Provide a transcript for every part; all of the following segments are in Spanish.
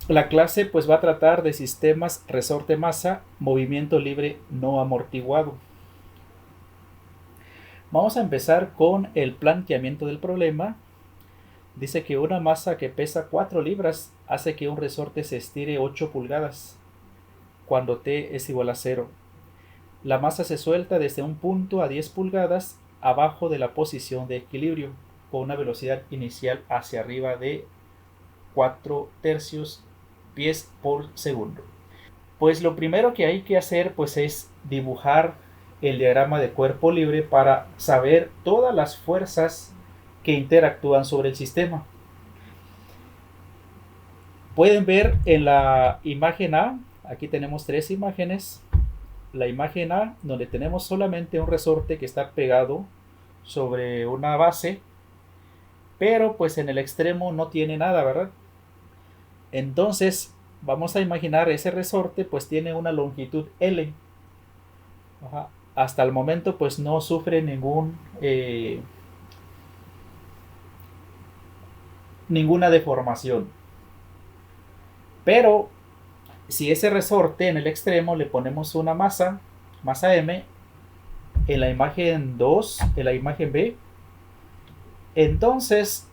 La clase pues va a tratar de sistemas resorte-masa, movimiento libre no amortiguado. Vamos a empezar con el planteamiento del problema. Dice que una masa que pesa 4 libras hace que un resorte se estire 8 pulgadas cuando t es igual a 0. La masa se suelta desde un punto a 10 pulgadas abajo de la posición de equilibrio con una velocidad inicial hacia arriba de 4 tercios pies por segundo. Pues lo primero que hay que hacer pues es dibujar el diagrama de cuerpo libre para saber todas las fuerzas que interactúan sobre el sistema. Pueden ver en la imagen A, aquí tenemos 3 imágenes. La imagen A, donde tenemos solamente un resorte que está pegado sobre una base, pero pues en el extremo no tiene nada, ¿verdad? Entonces vamos a imaginar ese resorte pues tiene una longitud L. Ajá. Hasta el momento pues no sufre ninguna deformación. Pero si ese resorte en el extremo le ponemos una masa M, en la imagen 2, en la imagen B, entonces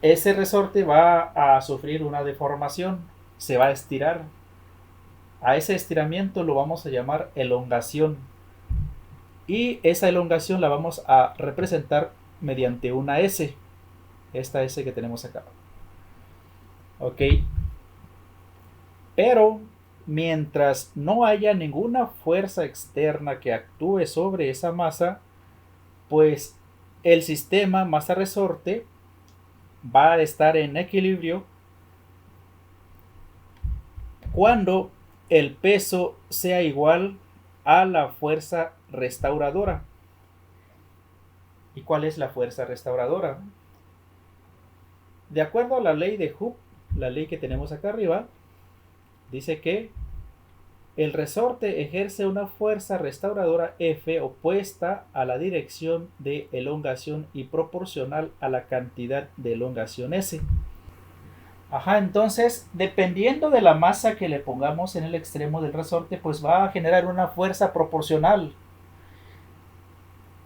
ese resorte va a sufrir una deformación, se va a estirar. A ese estiramiento lo vamos a llamar elongación. Y esa elongación la vamos a representar mediante una S. Esta S que tenemos acá. Ok. Pero mientras no haya ninguna fuerza externa que actúe sobre esa masa, pues el sistema masa-resorte va a estar en equilibrio cuando el peso sea igual a la fuerza restauradora. ¿Y cuál es la fuerza restauradora? De acuerdo a la ley de Hooke, la ley que tenemos acá arriba, dice que el resorte ejerce una fuerza restauradora F opuesta a la dirección de elongación y proporcional a la cantidad de elongación S. Ajá, entonces, dependiendo de la masa que le pongamos en el extremo del resorte, pues va a generar una fuerza proporcional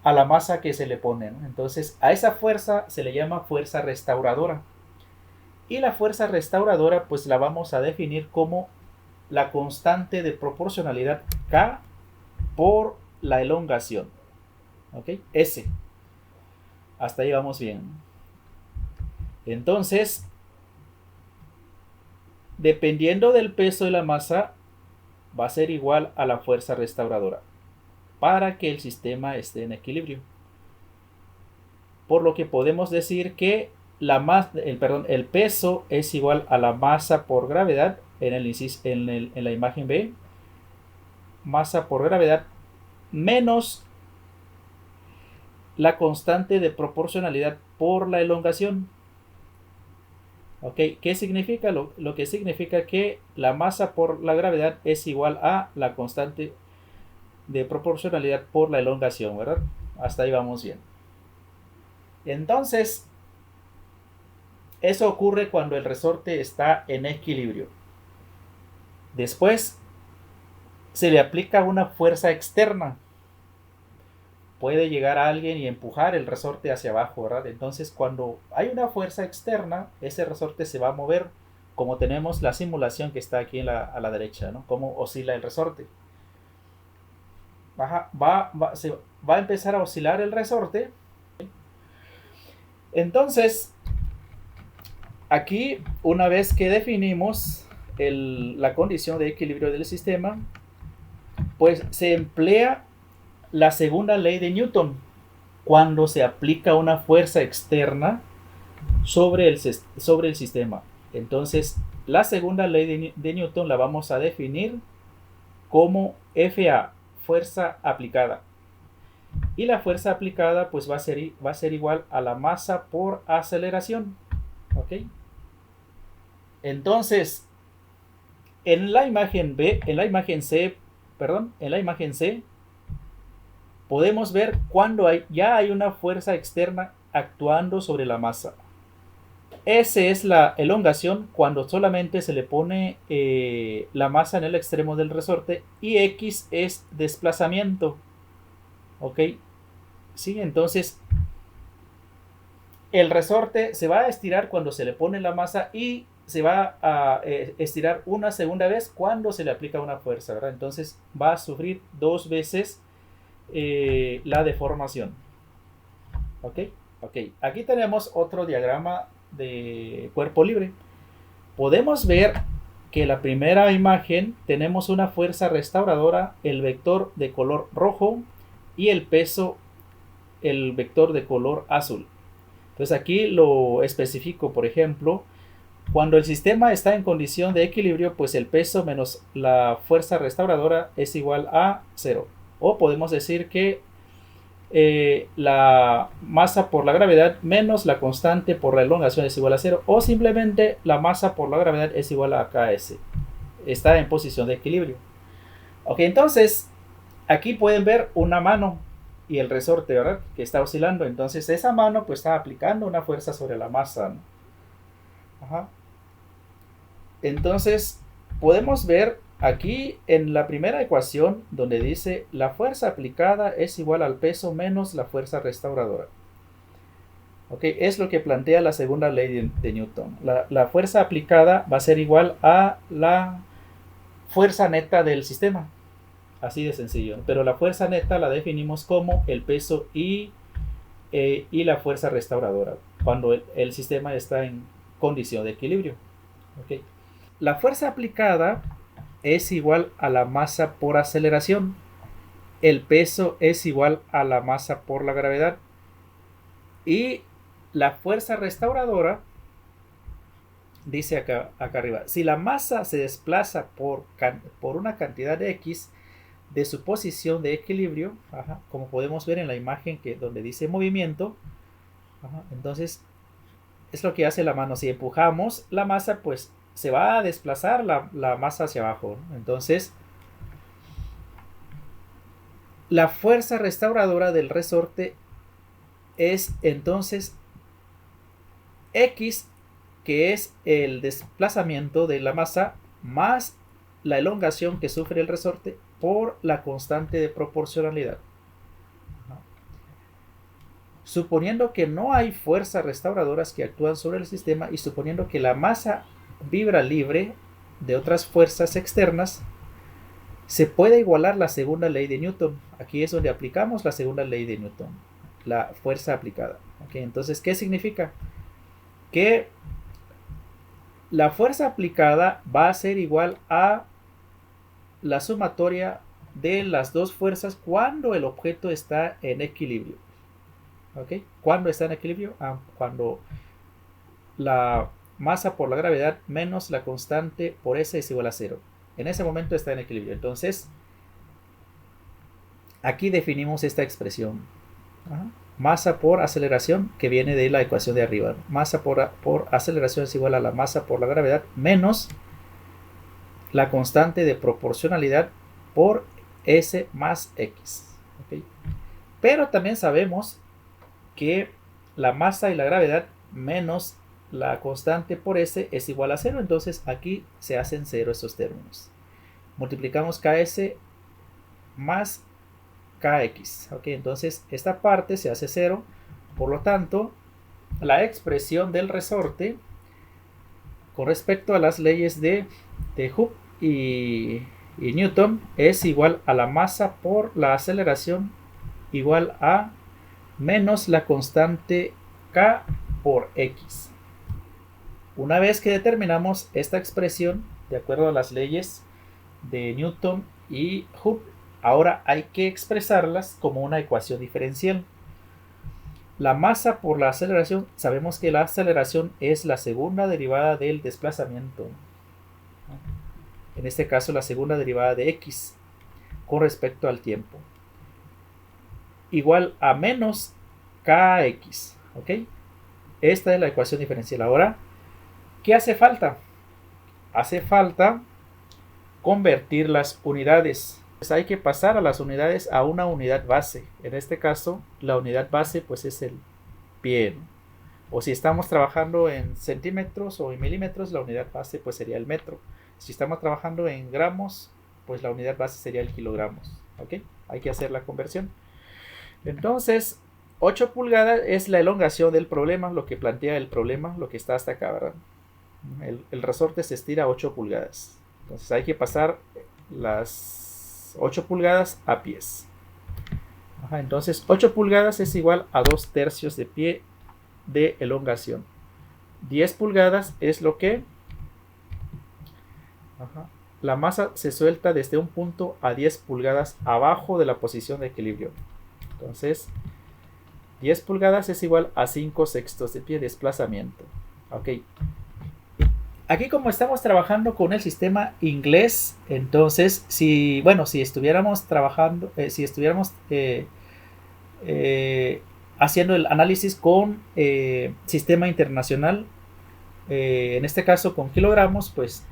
a la masa que se le pone, ¿no? Entonces, a esa fuerza se le llama fuerza restauradora. Y la fuerza restauradora, pues la vamos a definir como la constante de proporcionalidad K por la elongación. ¿Ok? S. Hasta ahí vamos bien. Entonces, dependiendo del peso de la masa, va a ser igual a la fuerza restauradora para que el sistema esté en equilibrio. Por lo que podemos decir que el peso es igual a la masa por gravedad en la imagen B, masa por gravedad menos la constante de proporcionalidad por la elongación. ¿Ok? ¿Qué significa? Lo que significa que la masa por la gravedad es igual a la constante de proporcionalidad por la elongación, ¿verdad? Hasta ahí vamos bien. Entonces, eso ocurre cuando el resorte está en equilibrio. Después, se le aplica una fuerza externa. Puede llegar a alguien y empujar el resorte hacia abajo, ¿verdad? Entonces, cuando hay una fuerza externa, ese resorte se va a mover, como tenemos la simulación que está aquí a la derecha, ¿no? Cómo oscila el resorte. Se va a empezar a oscilar el resorte. Entonces, aquí, una vez que definimos la condición de equilibrio del sistema, pues se emplea la segunda ley de Newton cuando se aplica una fuerza externa sobre el sistema. Entonces, la segunda ley de Newton la vamos a definir como FA, fuerza aplicada. Y la fuerza aplicada pues va a ser igual a la masa por aceleración. ¿Ok? Entonces, en la imagen C, podemos ver cuando ya hay una fuerza externa actuando sobre la masa. S es la elongación cuando solamente se le pone la masa en el extremo del resorte, y X es desplazamiento. ¿Ok? ¿Sí? Entonces, el resorte se va a estirar cuando se le pone la masa y se va a estirar una segunda vez cuando se le aplica una fuerza, ¿verdad? Entonces va a sufrir dos veces la deformación. ¿Ok? Ok. Aquí tenemos otro diagrama de cuerpo libre. Podemos ver que la primera imagen tenemos una fuerza restauradora, el vector de color rojo, y el peso, el vector de color azul. Entonces aquí lo especifico. Por ejemplo, cuando el sistema está en condición de equilibrio, pues el peso menos la fuerza restauradora es igual a 0. O podemos decir que la masa por la gravedad menos la constante por la elongación es igual a 0. O simplemente la masa por la gravedad es igual a Ks. Está en posición de equilibrio. Ok, entonces aquí pueden ver una mano y el resorte, ¿verdad? Que está oscilando. Entonces esa mano pues está aplicando una fuerza sobre la masa, ¿no? Ajá. Entonces podemos ver aquí en la primera ecuación donde dice la fuerza aplicada es igual al peso menos la fuerza restauradora. Ok, es lo que plantea la segunda ley de Newton. La fuerza aplicada va a ser igual a la fuerza neta del sistema. Así de sencillo. Pero la fuerza neta la definimos como el peso y la fuerza restauradora cuando el sistema está en condición de equilibrio. Okay. La fuerza aplicada es igual a la masa por aceleración. El peso es igual a la masa por la gravedad. Y la fuerza restauradora dice acá arriba, si la masa se desplaza por una cantidad de X de su posición de equilibrio, como podemos ver en la imagen donde dice movimiento, entonces es lo que hace la mano. Si empujamos la masa, pues se va a desplazar la masa hacia abajo, ¿no? Entonces la fuerza restauradora del resorte es entonces X, que es el desplazamiento de la masa más la elongación que sufre el resorte por la constante de proporcionalidad. Suponiendo que no hay fuerzas restauradoras que actúan sobre el sistema y suponiendo que la masa vibra libre de otras fuerzas externas, se puede igualar la segunda ley de Newton. Aquí es donde aplicamos la segunda ley de Newton, la fuerza aplicada. Okay, entonces, ¿qué significa? Que la fuerza aplicada va a ser igual a la sumatoria de las dos fuerzas cuando el objeto está en equilibrio. ¿Ok? ¿Cuándo está en equilibrio? Cuando la masa por la gravedad menos la constante por S es igual a 0. En ese momento está en equilibrio. Entonces, aquí definimos esta expresión. Masa por aceleración, que viene de la ecuación de arriba. Masa por aceleración es igual a la masa por la gravedad menos la constante de proporcionalidad por S más X. ¿Okay? Pero también sabemos que la masa y la gravedad menos la constante por S es igual a 0. Entonces aquí se hacen 0 estos términos. Multiplicamos Ks más Kx. Okay, entonces esta parte se hace 0. Por lo tanto, la expresión del resorte con respecto a las leyes de Hooke y Newton es igual a la masa por la aceleración igual a menos la constante K por X. Una vez que determinamos esta expresión de acuerdo a las leyes de Newton y Hooke, ahora hay que expresarlas como una ecuación diferencial. La masa por la aceleración, sabemos que la aceleración es la segunda derivada del desplazamiento. En este caso, la segunda derivada de X con respecto al tiempo. Igual a menos Kx. ¿Ok? Esta es la ecuación diferencial. Ahora, ¿qué hace falta? Hace falta convertir las unidades. Pues hay que pasar a las unidades a una unidad base. En este caso, la unidad base pues es el pie. O si estamos trabajando en centímetros o en milímetros, la unidad base pues sería el metro. Si estamos trabajando en gramos, pues la unidad base sería el kilogramos. ¿Ok? Hay que hacer la conversión. Entonces, 8 pulgadas es la elongación del problema, lo que plantea el problema, lo que está hasta acá, ¿verdad? El resorte se estira a 8 pulgadas. Entonces hay que pasar las 8 pulgadas a pies. Entonces 8 pulgadas es igual a 2/3 de pie de elongación. 10 pulgadas es lo que la masa se suelta desde un punto a 10 pulgadas abajo de la posición de equilibrio. Entonces 10 pulgadas es igual a 5/6 de pie de desplazamiento. Ok. Aquí como estamos trabajando con el sistema inglés, entonces si estuviéramos trabajando, haciendo el análisis con sistema internacional, en este caso con kilogramos, pues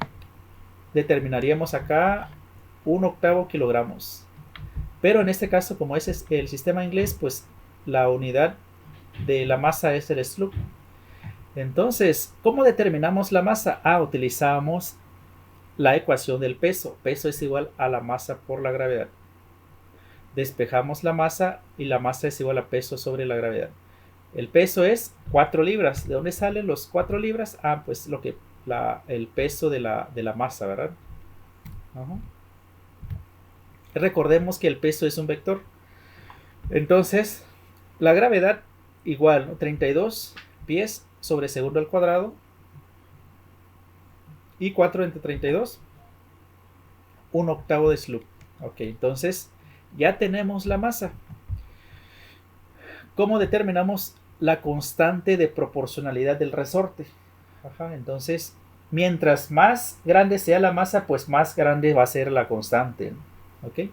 determinaríamos acá 1/8 kilogramos. Pero en este caso, como ese es el sistema inglés, pues la unidad de la masa es el sloop. Entonces, ¿cómo determinamos la masa? Utilizamos la ecuación del peso. Peso es igual a la masa por la gravedad. Despejamos la masa y la masa es igual a peso sobre la gravedad. El peso es 4 libras. ¿De dónde salen los 4 libras? Pues el peso de la masa, ¿verdad? Recordemos que el peso es un vector. Entonces, la gravedad igual, ¿no? 32 pies sobre segundo al cuadrado. Y 4 entre 32. 1/8 de sloop. Ok, entonces ya tenemos la masa. ¿Cómo determinamos la constante de proporcionalidad del resorte? Entonces, mientras más grande sea la masa, pues más grande va a ser la constante. ¿Ok?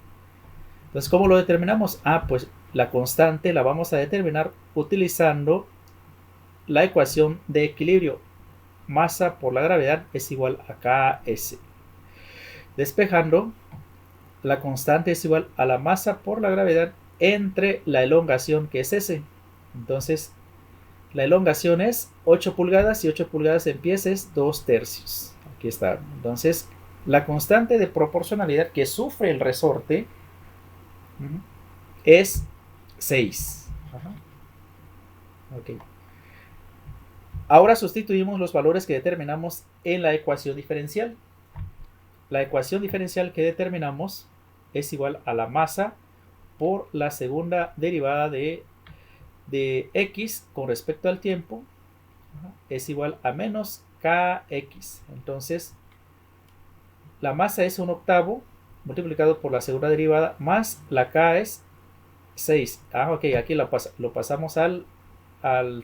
Entonces, ¿cómo lo determinamos? Pues la constante la vamos a determinar utilizando la ecuación de equilibrio. Masa por la gravedad es igual a Ks. Despejando, la constante es igual a la masa por la gravedad entre la elongación, que es S. Entonces, la elongación es 8 pulgadas y 8 pulgadas en pies es 2/3. Aquí está. Entonces, la constante de proporcionalidad que sufre el resorte es 6. Ok. Ahora sustituimos los valores que determinamos en la ecuación diferencial. La ecuación diferencial que determinamos es igual a la masa por la segunda derivada de x con respecto al tiempo, es igual a menos kx. Entonces, la masa es 1/8 multiplicado por la segunda derivada más la k es 6. Ok, aquí lo pasamos al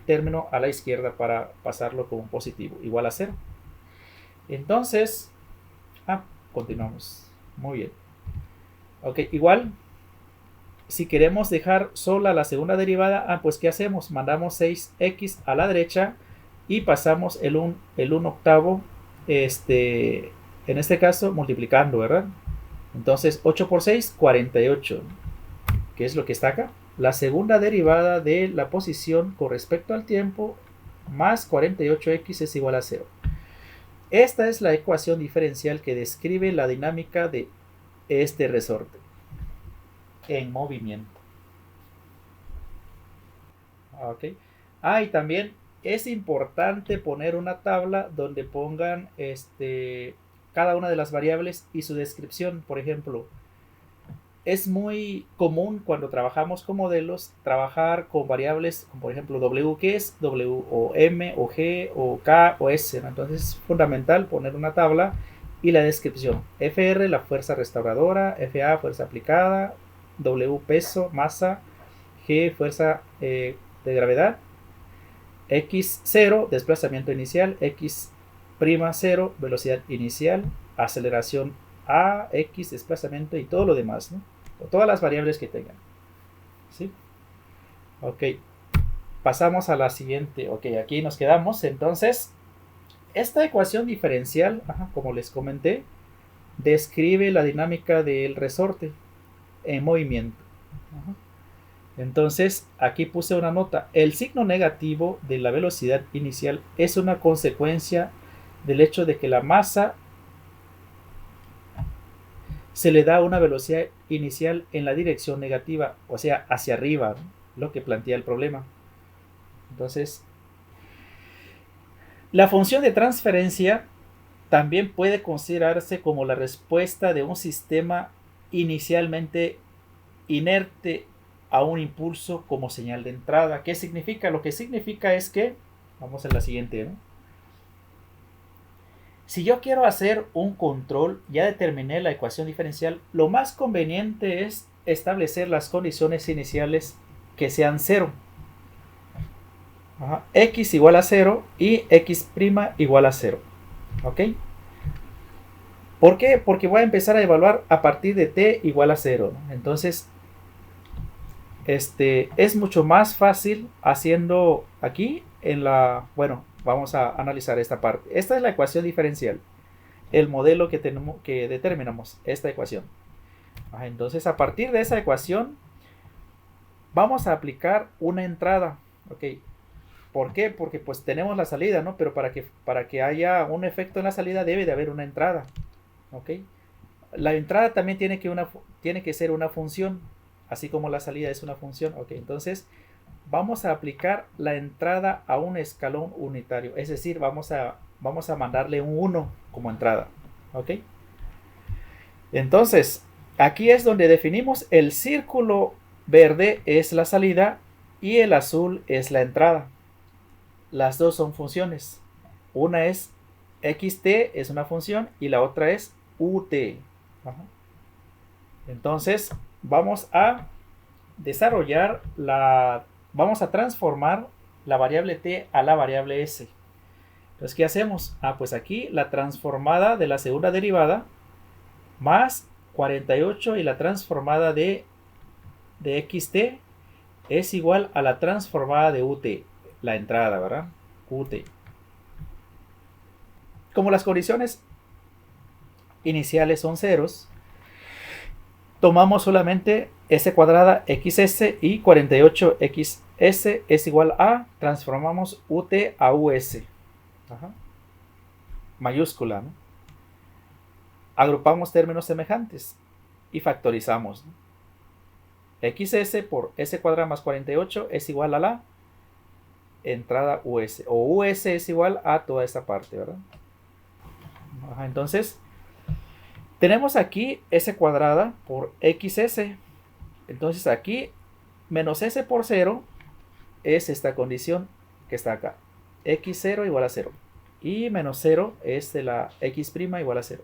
término a la izquierda para pasarlo como positivo, igual a 0. Entonces, continuamos. Muy bien. Ok, igual, si queremos dejar sola la segunda derivada, pues ¿qué hacemos? Mandamos 6x a la derecha y pasamos el 1/8, en este caso multiplicando, ¿verdad? Entonces 8 por 6, 48. ¿Qué es lo que está acá? La segunda derivada de la posición con respecto al tiempo más 48x es igual a 0. Esta es la ecuación diferencial que describe la dinámica de este resorte en movimiento. Ok. Y también es importante poner una tabla donde pongan cada una de las variables y su descripción. Por ejemplo, es muy común cuando trabajamos con modelos trabajar con variables como por ejemplo W, que es W o M o G o K o S, ¿no? Entonces es fundamental poner una tabla y la descripción. FR, la fuerza restauradora; FA, fuerza aplicada; W, peso, masa; G, fuerza de gravedad; X0, desplazamiento inicial; X'0, velocidad inicial; aceleración A, X, desplazamiento y todo lo demás, ¿no? Todas las variables que tengan. ¿Sí? Ok. Pasamos a la siguiente. Ok, aquí nos quedamos. Entonces, esta ecuación diferencial, como les comenté, describe la dinámica del resorte en movimiento. Entonces, aquí puse una nota. El signo negativo de la velocidad inicial es una consecuencia del hecho de que la masa se le da una velocidad inicial en la dirección negativa, o sea, hacia arriba, ¿no? Lo que plantea el problema. Entonces, la función de transferencia también puede considerarse como la respuesta de un sistema inicialmente inerte a un impulso como señal de entrada. ¿Qué significa? Lo que significa es que, vamos a la siguiente, ¿no? Si yo quiero hacer un control, ya determiné la ecuación diferencial, lo más conveniente es establecer las condiciones iniciales que sean 0. X igual a 0 y x' igual a 0. ¿Ok? ¿Por qué? Porque voy a empezar a evaluar a partir de t igual a 0, ¿no? Entonces, es mucho más fácil haciendo aquí en la... Bueno, vamos a analizar esta parte. Esta es la ecuación diferencial. El modelo que determinamos, esta ecuación. Entonces, a partir de esa ecuación, vamos a aplicar una entrada. ¿Ok? ¿Por qué? Porque pues tenemos la salida, ¿no? Pero para que haya un efecto en la salida debe de haber una entrada. ¿Ok? La entrada también tiene que ser una función, así como la salida es una función. ¿Ok? Entonces, vamos a aplicar la entrada a un escalón unitario. Es decir, vamos a mandarle un 1 como entrada. ¿Ok? Entonces, aquí es donde definimos el círculo verde es la salida y el azul es la entrada. Las dos son funciones. Una es xt, es una función, y la otra es ut. Entonces, vamos a vamos a transformar la variable t a la variable s. Entonces, ¿qué hacemos? Pues aquí la transformada de la segunda derivada más 48 y la transformada de xt es igual a la transformada de ut, la entrada, ¿verdad? Ut. Como las condiciones iniciales son ceros, tomamos solamente s cuadrada xs y 48xs es igual a, transformamos ut a us. Mayúscula, ¿no? Agrupamos términos semejantes y factorizamos, ¿no? xs por s cuadrada más 48 es igual a la entrada us, o us es igual a toda esta parte, ¿verdad? Entonces, tenemos aquí s cuadrada por xs. Entonces aquí, menos s por 0 es esta condición que está acá. x0 igual a 0. Y menos 0 es de la x' igual a 0.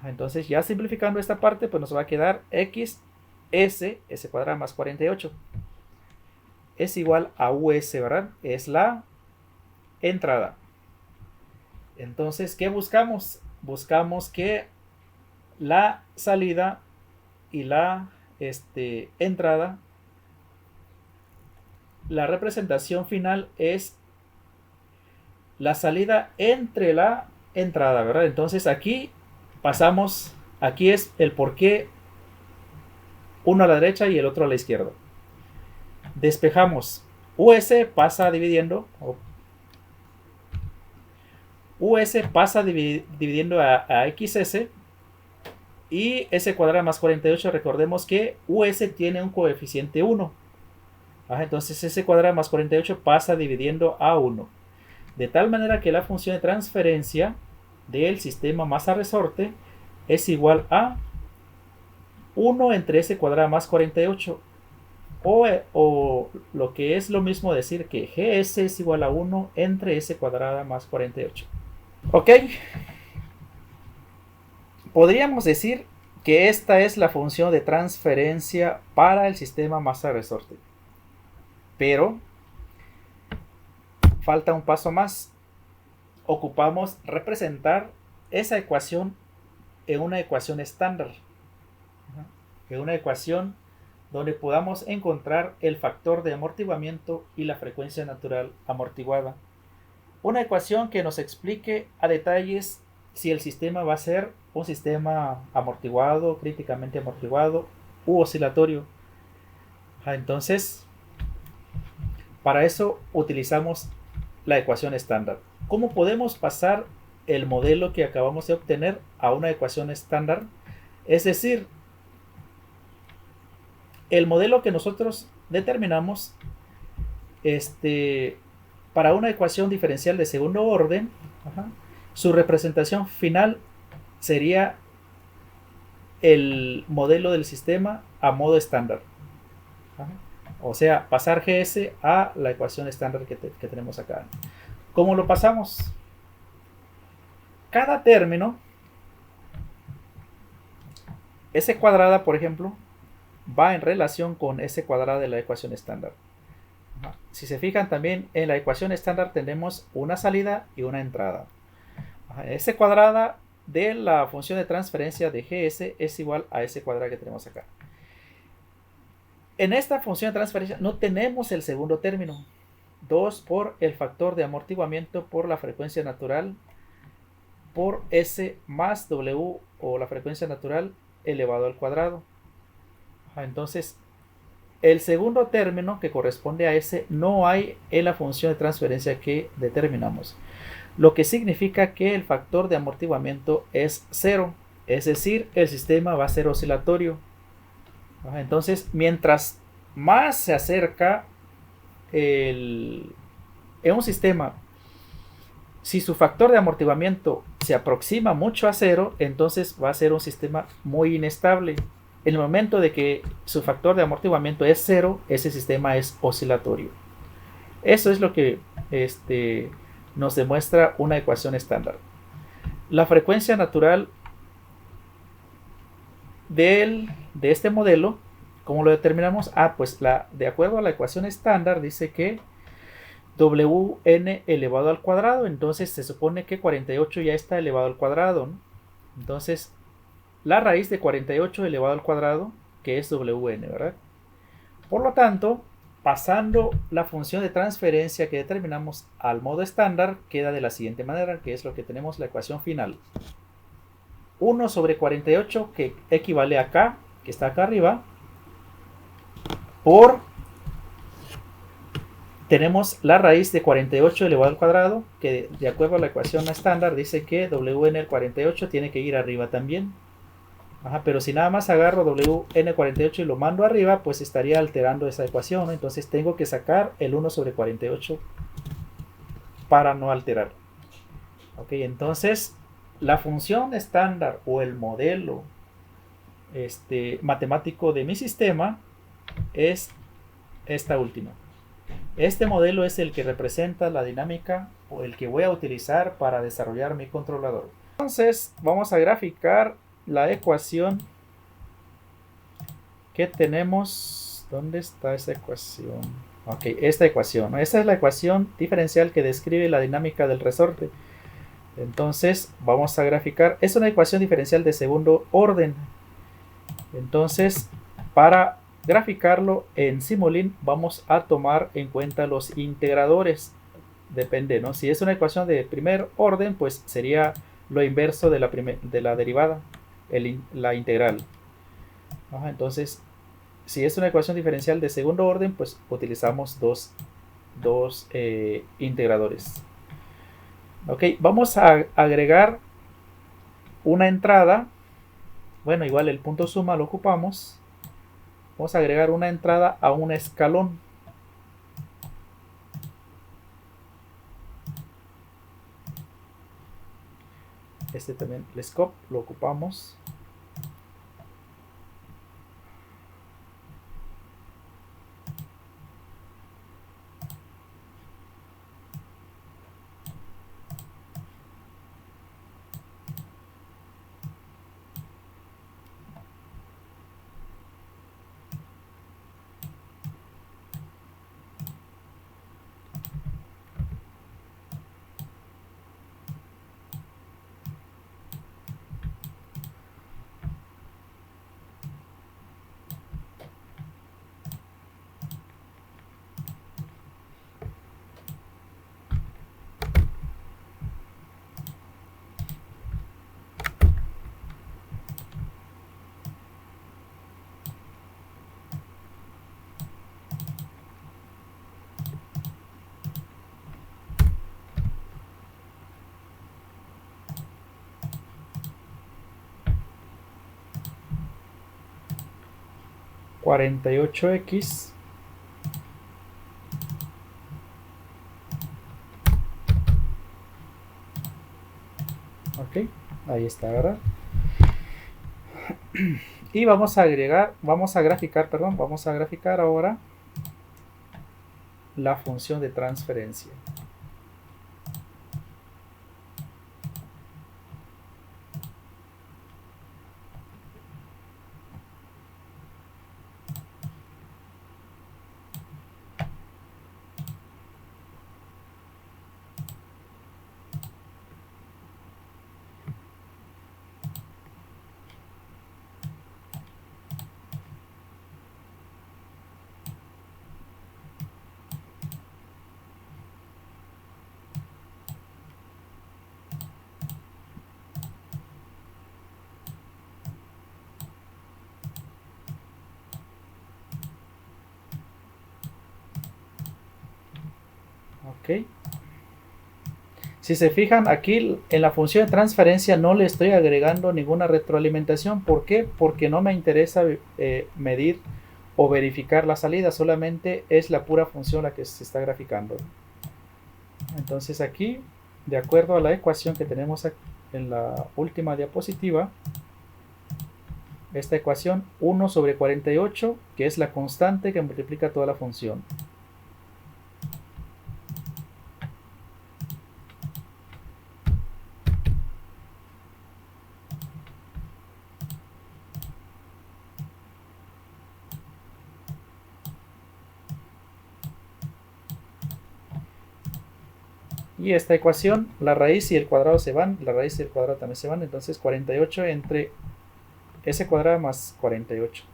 Entonces, ya simplificando esta parte, pues nos va a quedar x, s cuadrada más 48. Es igual a us, ¿verdad? Es la entrada. Entonces, ¿qué buscamos? Buscamos que la salida y la entrada, la representación final es la salida entre la entrada, ¿verdad? Entonces aquí pasamos, aquí es el por qué uno a la derecha y el otro a la izquierda. Despejamos. US pasa dividiendo, dividiendo a xs, y s cuadrada más 48, recordemos que us tiene un coeficiente 1. Entonces s cuadrada más 48 pasa dividiendo a 1. De tal manera que la función de transferencia del sistema masa resorte es igual a 1 entre s cuadrada más 48. O lo que es lo mismo decir que gs es igual a 1 entre s cuadrada más 48. ¿Ok? Podríamos decir que esta es la función de transferencia para el sistema masa resorte. Pero falta un paso más. Ocupamos representar esa ecuación en una ecuación estándar. En una ecuación donde podamos encontrar el factor de amortiguamiento y la frecuencia natural amortiguada. Una ecuación que nos explique a detalles si el sistema va a ser un sistema amortiguado, críticamente amortiguado u oscilatorio. Entonces, para eso utilizamos la ecuación estándar. ¿Cómo podemos pasar el modelo que acabamos de obtener a una ecuación estándar? Es decir, el modelo que nosotros determinamos para una ecuación diferencial de segundo orden, su representación final sería el modelo del sistema a modo estándar. O sea, pasar GS a la ecuación estándar que tenemos acá. ¿Cómo lo pasamos? Cada término, S cuadrada, por ejemplo, va en relación con S cuadrada de la ecuación estándar. Si se fijan, también en la ecuación estándar tenemos una salida y una entrada. S cuadrada de la función de transferencia de GS es igual a S cuadrada que tenemos acá. En esta función de transferencia no tenemos el segundo término. 2 por el factor de amortiguamiento por la frecuencia natural por S más W, o la frecuencia natural elevado al cuadrado. Entonces, el segundo término que corresponde a S no hay en la función de transferencia que determinamos, lo que significa que el factor de amortiguamiento es 0, es decir, el sistema va a ser oscilatorio. Entonces, mientras más se acerca en un sistema, si su factor de amortiguamiento se aproxima mucho a 0, entonces va a ser un sistema muy inestable. En el momento de que su factor de amortiguamiento es 0, ese sistema es oscilatorio. Eso es lo que nos demuestra una ecuación estándar. La frecuencia natural de este modelo, ¿cómo lo determinamos? Pues de acuerdo a la ecuación estándar dice que Wn elevado al cuadrado, entonces se supone que 48 ya está elevado al cuadrado, ¿no? Entonces, la raíz de 48 elevado al cuadrado, que es Wn, ¿verdad? Por lo tanto, pasando la función de transferencia que determinamos al modo estándar, queda de la siguiente manera, que es lo que tenemos la ecuación final. 1 sobre 48, que equivale a K, que está acá arriba, por... tenemos la raíz de 48 elevado al cuadrado, que de acuerdo a la ecuación estándar dice que Wn el 48 tiene que ir arriba también. Pero si nada más agarro Wn48 y lo mando arriba, pues estaría alterando esa ecuación, ¿no? Entonces tengo que sacar el 1 sobre 48 para no alterar. Ok, entonces la función estándar o el modelo matemático de mi sistema es esta última. Este modelo es el que representa la dinámica o el que voy a utilizar para desarrollar mi controlador. Entonces vamos a graficar la ecuación que tenemos. ¿Dónde está esa ecuación? Ok, esta ecuación, ¿no? Esta es la ecuación diferencial que describe la dinámica del resorte. Entonces vamos a graficar. Es una ecuación diferencial de segundo orden. Entonces, para graficarlo en Simulink vamos a tomar en cuenta los integradores. Depende, ¿no? Si es una ecuación de primer orden, pues sería lo inverso de la derivada, la integral. Entonces, si es una ecuación diferencial de segundo orden, pues utilizamos dos integradores. Ok, vamos a agregar una entrada. Bueno, igual el punto suma lo ocupamos. Vamos a agregar una entrada a un escalón. También, el scope, lo ocupamos. 48x ok, ahí está, ¿verdad? Y vamos a graficar ahora la función de transferencia. Ok. Si se fijan, aquí en la función de transferencia no le estoy agregando ninguna retroalimentación. ¿Por qué? Porque no me interesa medir o verificar la salida, solamente es la pura función la que se está graficando. Entonces aquí, de acuerdo a la ecuación que tenemos en la última diapositiva, esta ecuación 1 sobre 48, que es la constante que multiplica toda la función. Y esta ecuación, la raíz y el cuadrado se van, la raíz y el cuadrado también se van, entonces 48 entre s cuadrado más 48.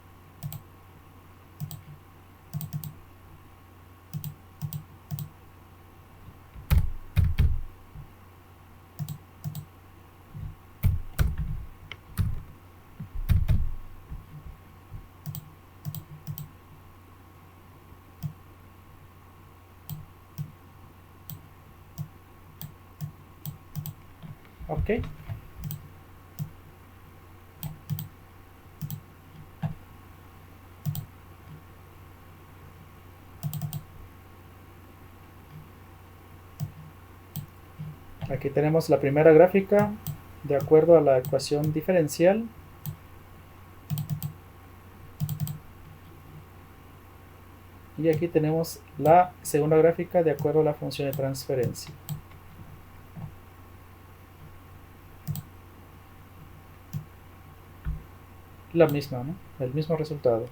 Ok. Aquí tenemos la primera gráfica de acuerdo a la ecuación diferencial. Y aquí tenemos la segunda gráfica de acuerdo a la función de transferencia. La misma, ¿no? El mismo resultado.